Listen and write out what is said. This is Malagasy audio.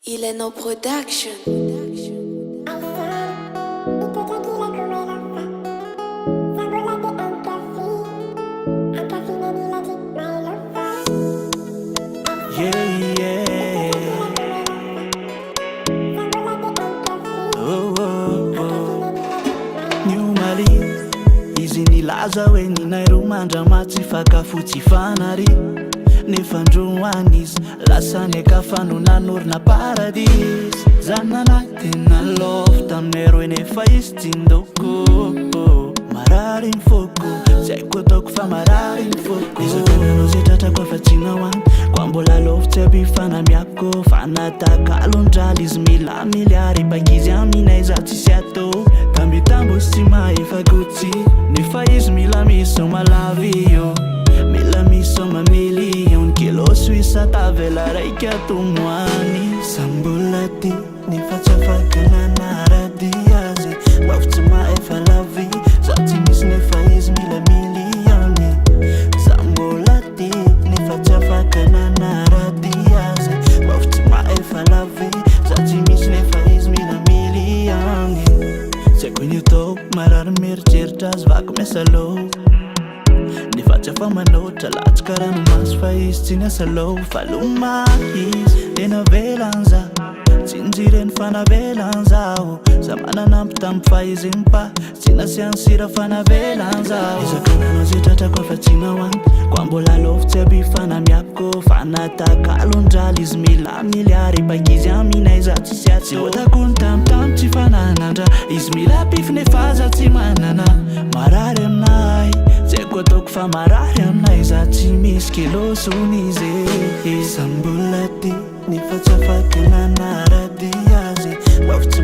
YNAY production. Yeah, yeah. Oh, oh, oh. New Mali izy nilaza hoe ninay ro mandramatsy fakafotsy fanary nefandroany izy lasany akafano nanorina paradis zanana tena lofo taminay roe nefa izy tsindoko marary ny foko zaiko ataoko fa marary ny foko izakananao zay tratrako afatsina hoany kwa mbola lofo tsy ampifanamiako fanatakalo-ndraly izy mila miliary bakizy aminay za tsisy atao tambitambo sy tsy mahefakotsy nefa izy mila misoma lavio mila misoma million kilo suisa tavela raika tomoany sambola ty nefa tsy afaka nanarady azy lafo tsy mahefa lavi za tsy misy nefa izy mila miliony sambola ty nefa tsy afaka nanarady azy lafo tsy mahefa lavi za tsy misy nefa izy mila miliony zaiko ny atao marary mieritreritra azy vako miasalo nefa tsy afa manoatra latsika ranomasy fa izy tsy niasalo faloma izy tena velanza tsinjireny fanavelanzao za mananampy tamby fa izy mpa tsy nasiansira fanavelanzao izakananao zay tratrako afatsina hoany kwa mbola lofo tsy ampifanamiako fanatakalo-ndraly izy mila miliary bakizy aminay za tsisy atsy otako ny tamtamy tsy fananandra izy mila pify nefa za tsy manana marary aminay zaiko ataoko fa marary aminay za tsy misy kilosony izy sambola ty nefa tsy afaka nanarady azy lafo tsy